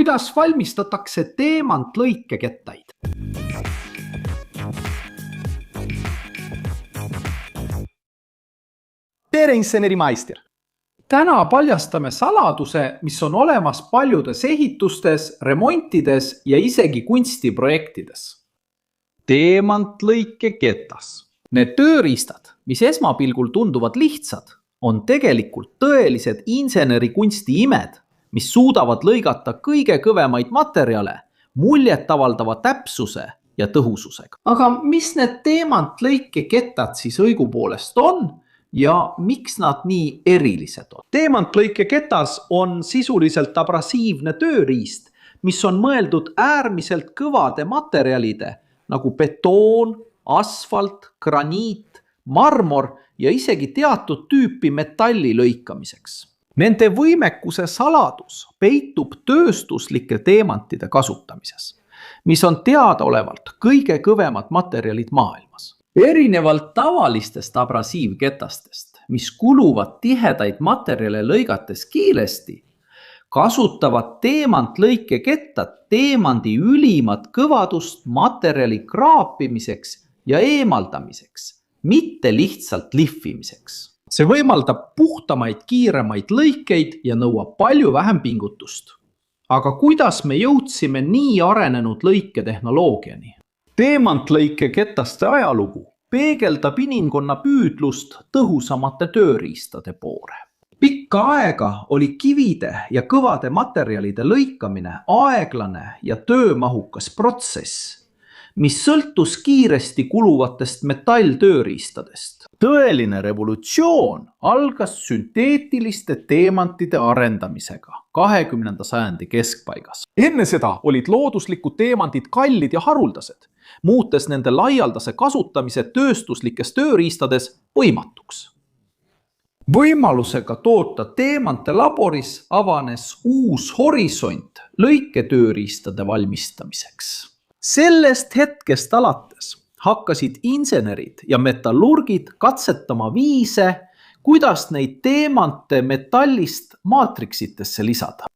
Kuidas valmistatakse teemantlõikekettaid? Tere, insenerimaister! Täna paljastame saladuse, mis on olemas paljudes ehitustes, remontides ja isegi kunstiprojektides. Teemantlõikeketas. Need tööriistad, mis esmapilgul tunduvad lihtsad, on tegelikult tõelised insenerikunsti imed, mis suudavad lõigata kõige kõvemaid materjale, muljetavaldava täpsuse ja tõhususega. Aga mis need teemantlõikekettad siis õigupoolest on ja miks nad nii erilised on? Teemantlõikeketas on sisuliselt abrasiivne tööriist, mis on mõeldud äärmiselt kõvade materjalide nagu betoon, asfalt, graniit, marmor ja isegi teatud tüüpi metalli lõikamiseks. Nende võimekuse saladus peitub tööstuslike teemantide kasutamises, mis on teadaolevalt kõige kõvemad materjalid maailmas. Erinevalt tavalistest abrasiivketastest, mis kuluvad tihedaid materjale lõigates kiiresti, kasutavad teemantlõikekettad teemandi ülimat kõvadust materjali kraapimiseks ja eemaldamiseks, mitte lihtsalt lihvimiseks. See võimaldab puhtamaid, kiiremaid lõikeid ja nõuab palju vähem pingutust. Aga kuidas me jõudsime nii arenenud lõiketehnoloogiani? Teemantlõikeketaste ajalugu peegeldab inimkonna püüdlust tõhusamate tööriistade poole. Pikka aega oli kivide ja kõvade materjalide lõikamine aeglane ja töömahukas protsess, mis sõltus kiiresti kuluvatest metalltööriistadest. Tõeline revolutsioon algas sünteetiliste teemantide arendamisega 20. sajandi keskpaigas. Enne seda olid looduslikud teemandid kallid ja haruldased, muutes nende laialdase kasutamise tööstuslikes tööriistades võimatuks. Võimalusega toota teemante laboris avanes uus horisont lõiketööriistade valmistamiseks. Sellest hetkest alates hakkasid insenerid ja metallurgid katsetama viise, kuidas neid teemante metallist maatriksitesse lisada.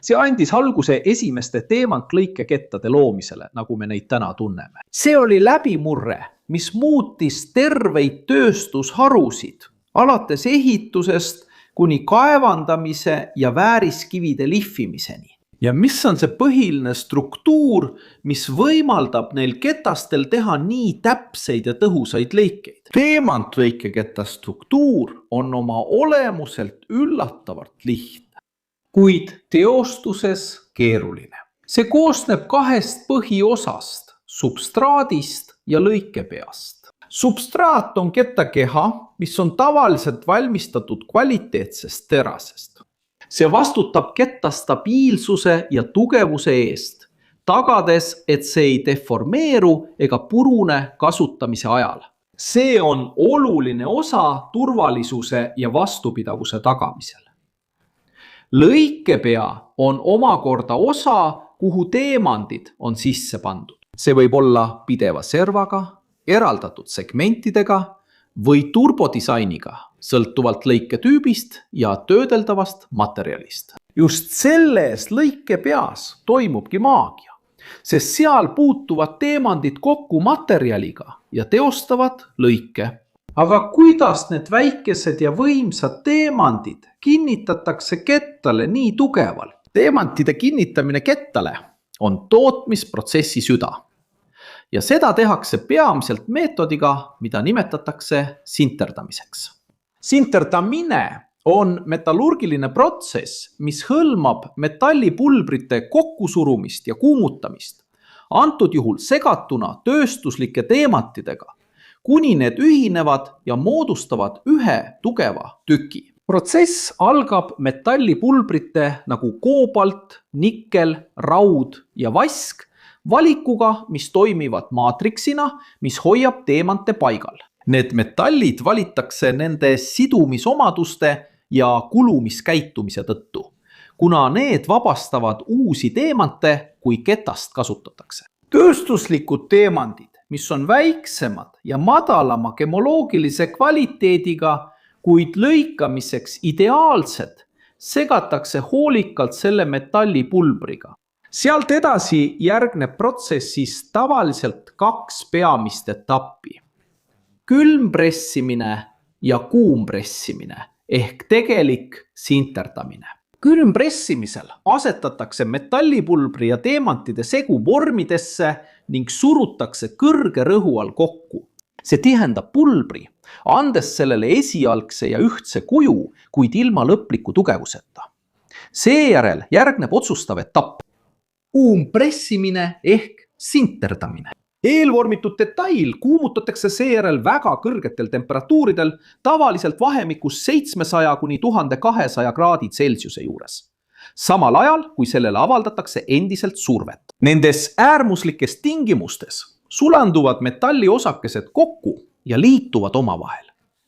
See andis alguse esimeste teemantlõikekettade loomisele, nagu me neid täna tunneme. See oli läbimurre, mis muutis terveid tööstusharusid, alates ehitusest kuni kaevandamise ja vääriskivide lihvimiseni. Ja mis on see põhiline struktuur, mis võimaldab neil ketastel teha nii täpseid ja tõhusaid lõikeid? Teemantlõikeketta struktuur on oma olemuselt üllatavalt lihtne, kuid teostuses keeruline. See koosneb kahest põhiosast, substraadist ja lõikepeast. Substraat on kettakeha, mis on tavaliselt valmistatud kvaliteetsest terasest. See vastutab ketta stabiilsuse ja tugevuse eest, tagades, et see ei deformeeru ega purune kasutamise ajal. See on oluline osa turvalisuse ja vastupidavuse tagamisel. Lõikepea on omakorda osa, kuhu teemandid on sisse pandud. See võib olla pideva servaga, eraldatud segmentidega või turbodisainiga, sõltuvalt lõiketüübist ja töödeldavast materjalist. Just selles lõikepeas toimubki maagia, sest seal puutuvad teemandid kokku materjaliga ja teostavad lõike. Aga kuidas need väikesed ja võimsad teemandid kinnitatakse kettale nii tugevalt? Teemantide kinnitamine kettale on tootmisprotsessi süda. Ja seda tehakse peamiselt meetodiga, mida nimetatakse sinterdamiseks. Sinterdamine on metallurgiline protsess, mis hõlmab metallipulbrite kokkusurumist ja kuumutamist, antud juhul segatuna tööstuslike teemantidega, kuni need ühinevad ja moodustavad ühe tugeva tüki. Protsess algab metallipulbrite nagu koobalt, nikkel, raud ja vask valikuga, mis toimivad maatriksina, mis hoiab teemante paigal. Need metallid valitakse nende sidumisomaduste ja kulumiskäitumise tõttu, kuna need vabastavad uusi teemante, kui ketast kasutatakse. Tööstuslikud teemandid, mis on väiksemad ja madalama gemoloogilise kvaliteediga, kuid lõikamiseks ideaalsed, segatakse hoolikalt selle metallipulbriga. Sealt edasi järgneb protsessis tavaliselt 2 peamist etappi. Külmpressimine ja kuumpressimine ehk tegelik sinterdamine. Külmpressimisel asetatakse metallipulbri ja teemantide segu vormidesse ning surutakse kõrge rõhu all kokku. See tihendab pulbri, andes sellele esialgse ja ühtse kuju, kuid ilma lõpliku tugevuseta. Seejärel järgneb otsustav etapp. Kuumpressimine ehk sinterdamine. Eelvormitud detail kuumutatakse seejärel väga kõrgetel temperatuuridel, tavaliselt vahemikus 700 kuni 1200 kraadi Celsiuse juures. Samal ajal, kui sellele avaldatakse endiselt survet. Nendes äärmuslikes tingimustes sulanduvad metalliosakesed kokku ja liituvad omavahel,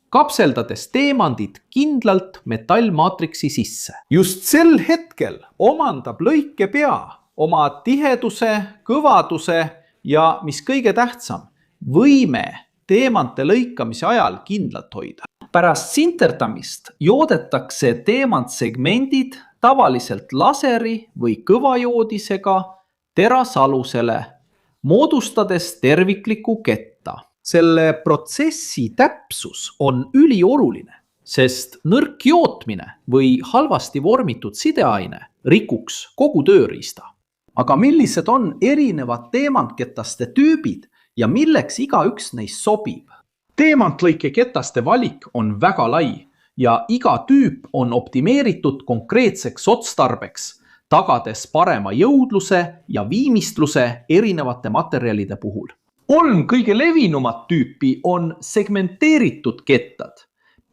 kapseldades teemandid kindlalt metallmaatriksi sisse. Just sel hetkel omandab lõikepea oma tiheduse, kõvaduse ja mis kõige tähtsam, võime teemante lõikamise ajal kindlalt hoida. Pärast sinterdamist joodetakse teemantsegmendid tavaliselt laseri või kõvajoodisega terasalusele, moodustades tervikliku ketta. Selle protsessi täpsus on ülioluline, sest nõrk jootmine või halvasti vormitud sideaine rikuks kogu tööriista. Aga millised on erinevad teemantketaste tüübid ja milleks igaüks neist sobib? Teemantlõikeketaste valik on väga lai ja iga tüüp on optimeeritud konkreetseks otstarbeks, tagades parema jõudluse ja viimistluse erinevate materjalide puhul. 3 kõige levinumat tüüpi on segmenteeritud kettad,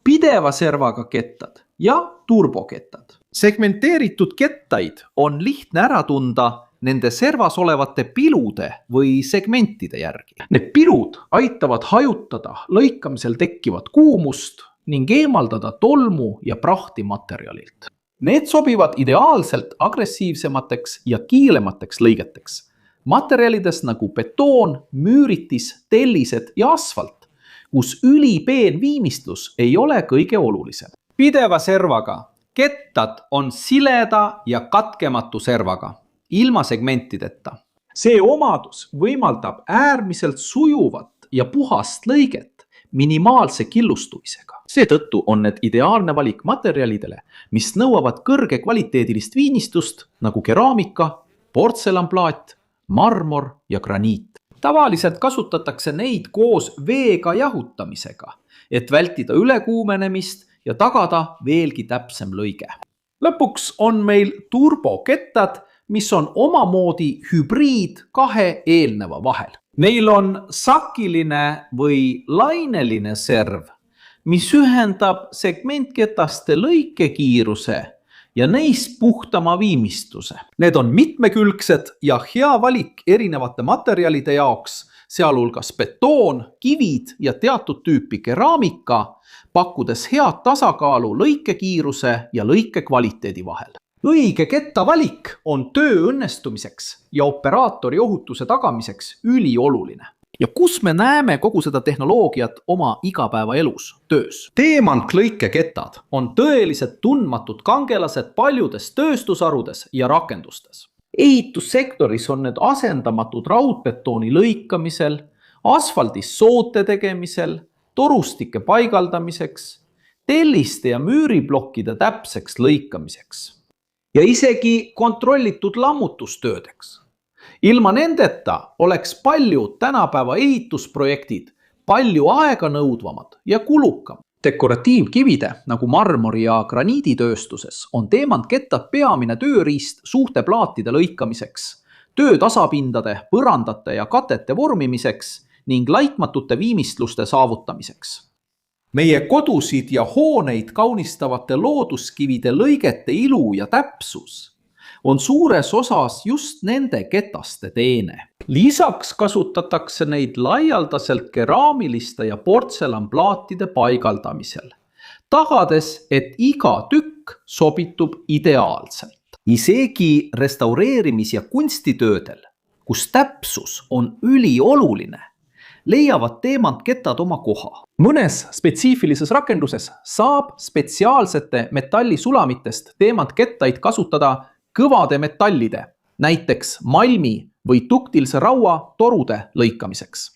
pideva servaga kettad ja turbokettad. Segmenteeritud kettaid on lihtne ära tunda nende servas olevate pilude või segmentide järgi. Need pilud aitavad hajutada lõikamisel tekkivat kuumust ning eemaldada tolmu ja prahti materjalilt. Need sobivad ideaalselt agressiivsemateks ja kiiremateks lõigeteks. Materjalides nagu betoon, müüritis, tellised ja asfalt, kus ülipeen viimistlus ei ole kõige olulisem. Pideva servaga kettad on sileda ja katkematu servaga, ilma segmentideta. See omadus võimaldab äärmiselt sujuvat ja puhast lõiget minimaalse killustumisega. Seetõttu on need ideaalne valik materjalidele, mis nõuavad kõrge kvaliteedilist viinistlust nagu keraamika, portselanplaat, marmor ja graniit. Tavaliselt kasutatakse neid koos veega jahutamisega, et vältida ülekuumenemist ja tagada veelgi täpsem lõige. Lõpuks on meil turbokettad, mis on omamoodi hübriid 2 eelneva vahel. Neil on sakiline või laineline serv, mis ühendab segmentketaste lõikekiiruse ja neist puhtama viimistluse. Need on mitmekülgsed ja hea valik erinevate materjalide jaoks, sealhulgas betoon, kivid ja teatud tüüpi keraamika, pakkudes head tasakaalu lõikekiiruse ja lõikekvaliteedi vahel. Õige ketta valik on töö õnnestumiseks ja operaatori ohutuse tagamiseks ülioluline. Ja kus me näeme kogu seda tehnoloogiat oma igapäevaelus, töös? Teemantlõikekettad on tõeliselt tundmatud kangelased paljudes tööstusharudes ja rakendustes. Ehitussektoris on need asendamatud raudbetooni lõikamisel, asfaldis soote tegemisel, torustike paigaldamiseks, telliste ja müüriblokkide täpseks lõikamiseks ja isegi kontrollitud lammutustöödeks. Ilma nendeta oleks paljud tänapäeva ehitusprojektid palju aega nõudvamad ja kulukam. Dekoratiivkivide nagu marmori ja graniiditööstuses on teemantkettad peamine tööriist suurte plaatide lõikamiseks, töö tasapindade, põrandate ja katete vormimiseks ning laitmatute viimistluste saavutamiseks. Meie kodusid ja hooneid kaunistavate looduskivide lõigete ilu ja täpsus on suures osas just nende ketaste teene. Lisaks kasutatakse neid laialdaselt keraamiliste ja portselanplaatide paigaldamisel, tagades, et iga tükk sobitub ideaalselt. Isegi restaureerimis- ja kunstitöödel, kus täpsus on ülioluline, leiavad teemantkettad oma koha. mõnes spetsiifilises rakenduses saab spetsiaalsete metallisulamitest teemantkettaid kasutada kõvade metallide, näiteks malmi või duktilise raua torude lõikamiseks.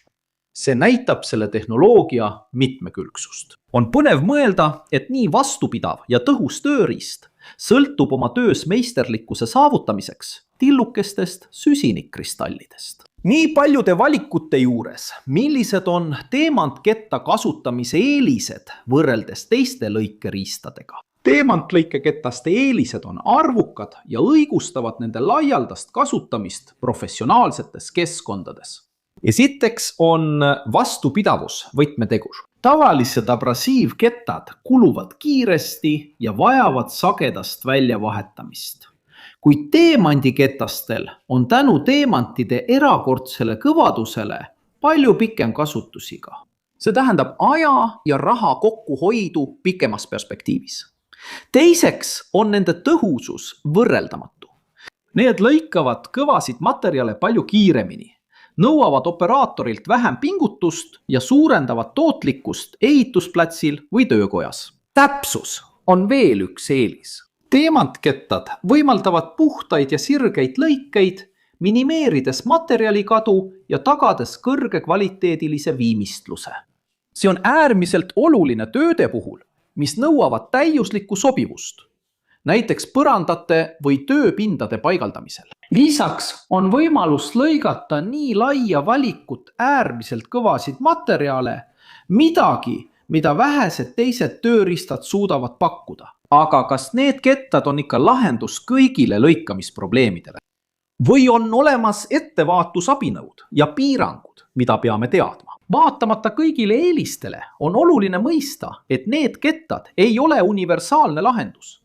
See näitab selle tehnoloogia mitmekülgsust. On põnev mõelda, et nii vastupidav ja tõhus tööriist sõltub oma töös meisterlikkuse saavutamiseks tillukestest süsinikkristallidest. Nii paljude valikute juures, millised on teemantketta kasutamise eelised võrreldes teiste lõikeriistadega? Teemantlõikeketaste eelised on arvukad ja õigustavad nende laialdast kasutamist professionaalsetes keskkondades. Esiteks on vastupidavus võtmetegur. Tavalised abrasiivkettad kuluvad kiiresti ja vajavad sagedast väljavahetamist. Kuid teemandiketastel on tänu teemantide erakordsele kõvadusele palju pikem kasutusiga. See tähendab aja ja raha kokkuhoidu pikemas perspektiivis. Teiseks on nende tõhusus võrreldamatu. Need lõikavad kõvasid materjale palju kiiremini, nõuavad operaatorilt vähem pingutust ja suurendavad tootlikkust ehitusplatsil või töökojas. Täpsus on veel üks eelis. Teemantkettad võimaldavad puhtaid ja sirgeid lõikeid, minimeerides materjalikadu ja tagades kõrgekvaliteedilise viimistluse. See on äärmiselt oluline tööde puhul, mis nõuavad täiuslikku sobivust, näiteks põrandate või tööpindade paigaldamisel. Lisaks on võimalus lõigata nii laia valikut äärmiselt kõvasid materjale, midagi, mida vähesed teised tööriistad suudavad pakkuda. Aga kas need kettad on ikka lahendus kõigile lõikamisprobleemidele? Või on olemas ettevaatusabinõud ja piirangud, mida peame teadma? Vaatamata kõigile eelistele on oluline mõista, et need kettad ei ole universaalne lahendus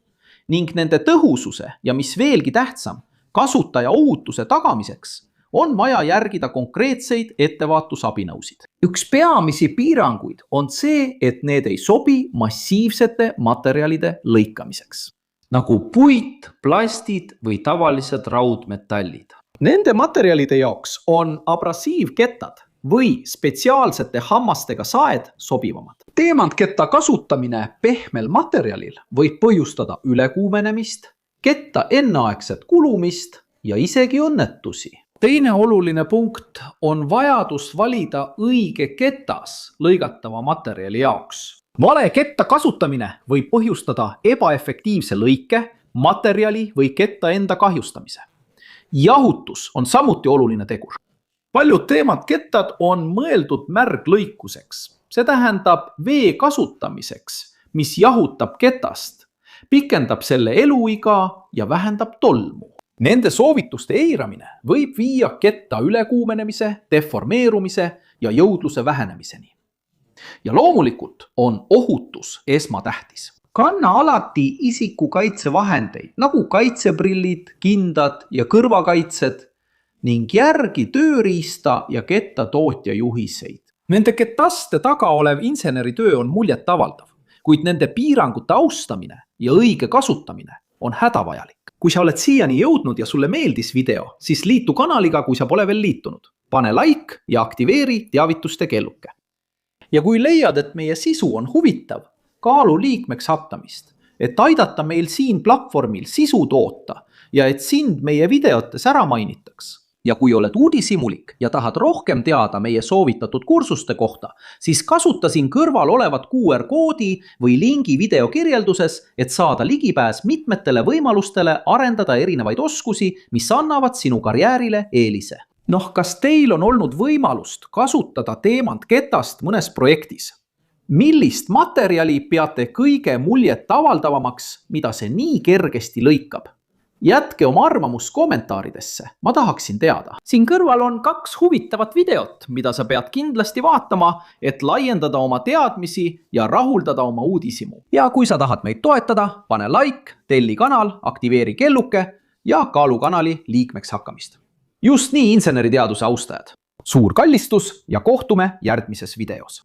ning nende tõhususe ja mis veelgi tähtsam, kasutaja ohutuse tagamiseks on vaja järgida konkreetseid ettevaatusabinõusid. Üks peamisi piiranguid on see, et need ei sobi massiivsete materjalide lõikamiseks, nagu puit, plastid või tavalised raudmetallid. Nende materjalide jaoks on abrasiivkettad või spetsiaalsete hammastega saed sobivamad. Teemantketta kasutamine pehmel materjalil võib põhjustada ülekuumenemist, ketta enneaegset kulumist ja isegi õnnetusi. Teine oluline punkt on vajadus valida õige ketas lõigatava materjali jaoks. Vale ketta kasutamine võib põhjustada ebaefektiivse lõike, materjali või ketta enda kahjustamise. Jahutus on samuti oluline tegur. Paljud teemantkettad on mõeldud märglõikuseks. See tähendab vee kasutamiseks, mis jahutab ketast, pikendab selle eluiga ja vähendab tolmu. Nende soovituste eiramine võib viia ketta ülekuumenemise, deformeerumise ja jõudluse vähenemiseni. Ja loomulikult on ohutus esmatähtis. Kanna alati isikukaitsevahendeid nagu kaitseprillid, kindad ja kõrvakaitsed ning järgi tööriista ja kettatootja juhiseid. Nende ketaste taga olev inseneritöö on muljetavaldav, kuid nende piirangute austamine ja õige kasutamine on hädavajalik. Kui sa oled siiani jõudnud ja sulle meeldis video, siis liitu kanaliga, kui sa pole veel liitunud. Pane like ja aktiveeri teavituste kelluke. Ja kui leiad, et meie sisu on huvitav, kaalu liikmeks hakkamist, et aidata meil siin platvormil sisu toota ja et sind meie videotes ära mainitaks. Ja kui oled uudishimulik ja tahad rohkem teada meie soovitatud kursuste kohta, siis kasuta siin kõrval olevat QR-koodi või lingi video kirjelduses, et saada ligipääs mitmetele võimalustele arendada erinevaid oskusi, mis annavad sinu karjäärile eelise. Kas teil on olnud võimalust kasutada teemantketast mõnes projektis? Millist materjali peate kõige muljet avaldavamaks, mida see nii kergesti lõikab? Jätke oma arvamus kommentaaridesse, ma tahaksin teada. Siin kõrval on 2 huvitavat videot, mida sa pead kindlasti vaatama, et laiendada oma teadmisi ja rahuldada oma uudishimu. Ja kui sa tahad meid toetada, pane like, telli kanal, aktiveeri kelluke ja kaalu kanali liikmeks hakkamist. Just nii inseneriteaduse austajad. Suur kallistus ja kohtume järgmises videos.